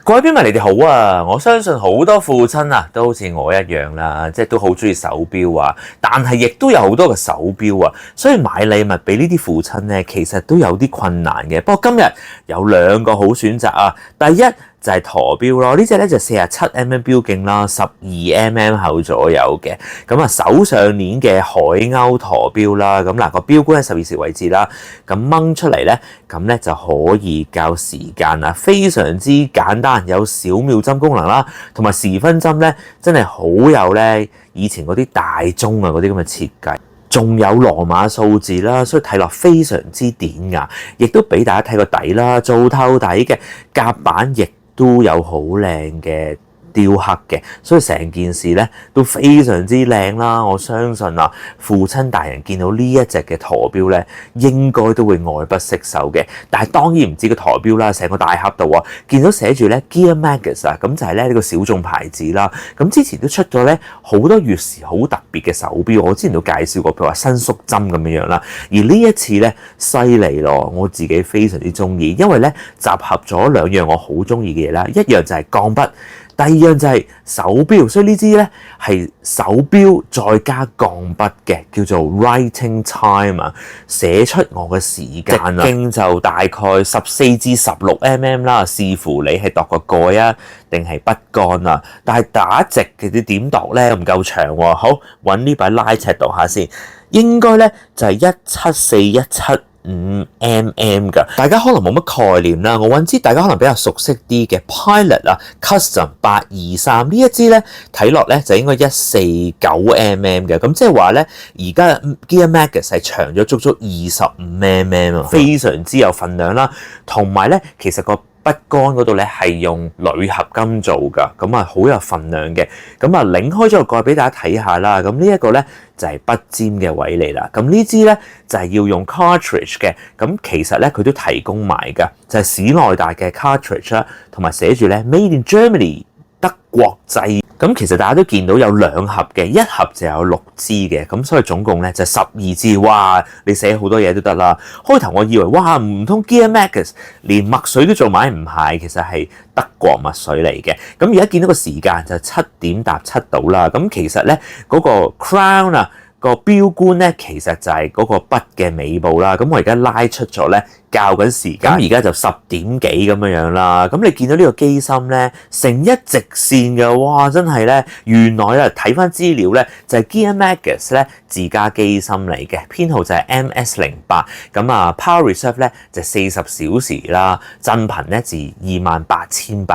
各位標迷你哋好啊！我相信好多父親啊都好似我一樣啦，即係都好中意手錶啊，但係亦都有好多個手錶啊，所以買禮物俾呢啲父親咧，其實都有啲困難嘅。不過今日有兩個好選擇啊，第一就係陀錶咯，呢隻咧就47mm 錶徑啦，12mm 厚左右嘅，咁啊手上鏈嘅海鷗陀錶啦，咁嗱個錶冠喺12時位置啦，咁掹出嚟咧，咁咧就可以校時間啊，非常之簡單，有小秒針功能啦，同埋時分針咧真係好有咧以前嗰啲大鐘啊嗰啲咁嘅設計。仲有羅馬數字啦，所以睇落非常之典雅，亦都俾大家睇個底啦，做透底嘅夾板亦都有好靚嘅雕刻嘅，所以成件事咧都非常之靚啦。我相信啊，父親大人見到呢一隻嘅陀錶咧，應該都會愛不釋手嘅。但係當然唔止個陀錶啦，成個大盒度啊，見到寫住咧 Gear Magus 啊，咁就係咧呢個小眾牌子啦。咁之前都出咗咧好多月時好特別嘅手錶，我之前都介紹過，譬如話伸縮針咁樣樣啦。而呢一次咧犀利咯，我自己非常之中意，因為咧集合咗兩樣我好中意嘅嘢啦，一樣就係鋼筆。第二樣就係手錶，所以呢支咧係手錶再加鋼筆嘅，叫做 Writing Time 啊，寫出我嘅時間啊，直徑就大概14至16mm 啦，視乎你係度個蓋啊，定係筆桿啊。但係打直嘅啲點度咧唔夠長喎，好揾呢把拉尺度下先，應該咧就係17417.5mm 㗎，大家可能冇乜概念啦。我揾支大家可能比較熟悉啲嘅 Pilot 啊 Custom 823呢一支咧，睇落咧就應該149mm 嘅，咁即係話咧而家 Gear Magus 係長咗足足25mm啊，非常之有份量啦。同埋咧，其實個筆桿嗰度咧係用鋁合金做㗎，咁啊好有份量嘅。咁啊擰開咗個蓋俾大家睇下啦。咁呢一個咧就係筆尖嘅位嚟啦。咁呢支咧就係要用 cartridge 嘅。咁其實咧佢都提供埋㗎，就係史耐達嘅 cartridge 啦，同埋寫住咧 Made in Germany 德國製。咁其實大家都見到有兩盒嘅，一盒就有6支嘅，咁所以總共咧就12支。哇！你寫好多嘢都得啦。開頭我以為哇唔通 Gear Magus 連墨水都做埋，唔係，其實係德國墨水嚟嘅。咁而家見到個時間就7:07到啦。咁其實咧嗰個 crown 啊個錶冠咧，其實就係嗰個筆嘅尾部啦。咁我而家拉出咗咧，校緊時間，而家就10點幾咁樣樣啦。咁你見到呢個機芯咧，成一直線嘅，哇！真係咧，原來咧睇翻資料咧，就係 Gear Magus 咧自家機芯嚟嘅，編號就係 MS08。咁啊 Power Reserve 咧就40小時啦，震頻咧就28,800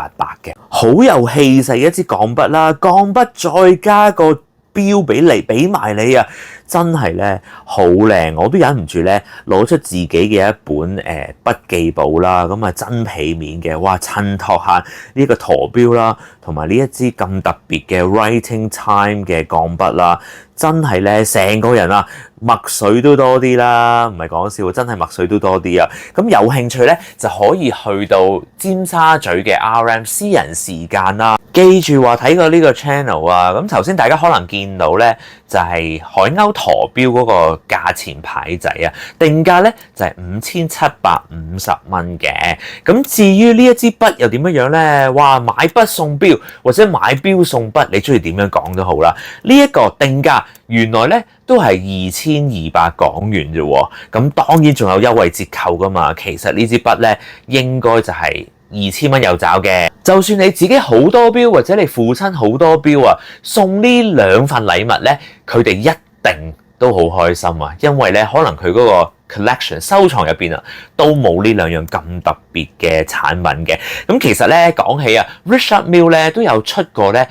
嘅，好有氣勢嘅一支鋼筆啦，鋼筆再加個錶俾埋你啊！真係咧好靚，我都忍唔住咧攞出自己嘅一本筆記簿啦，咁啊真皮面嘅，哇襯托下呢個陀錶啦，同埋呢一支咁特別嘅 Writing Time 嘅鋼筆啦，真係咧成個人啊墨水都多啲啦，唔係講笑，真係墨水都多啲啊！咁有興趣咧就可以去到尖沙咀嘅 RM 私人時間啦。記住話睇過呢個 channel 啊，咁頭先大家可能見到咧就係海鷗陀錶嗰個價錢牌仔啊，定價咧就係5750蚊嘅。咁至於呢一支筆又點樣咧？哇，買筆送錶或者買錶送筆，你中意點樣講都好啦。呢一個定價原來咧都係2200港元啫喎。咁當然仲有優惠折扣噶嘛。其實呢支筆咧應該就係2000蚊有找嘅。就算你自己好多錶或者你父親好多錶啊，送呢兩份禮物咧，佢哋一定都好開心啊，因為咧可能佢嗰個 collection 收藏入邊啊都冇呢兩樣咁特別嘅產品嘅。咁其實咧講起啊 Richard Mille 咧都有出過咧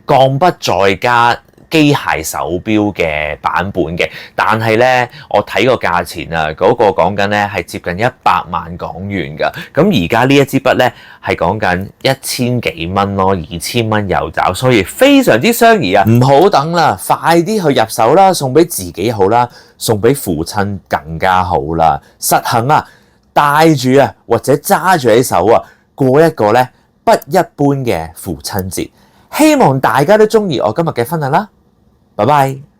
鋼筆再加機械手錶嘅版本嘅，但係咧我睇個價錢啊，嗰個講緊咧係接近100萬港元㗎。咁而家呢一支筆咧係講緊1000幾蚊咯，2000蚊有找，所以非常之相宜啊！唔好等啦，快啲去入手啦，送俾自己好啦，送俾父親更加好啦。實行啊，帶住啊或者揸住喺手啊，過一個咧不一般嘅父親節。希望大家都中意我今日嘅分享啦〜拜拜。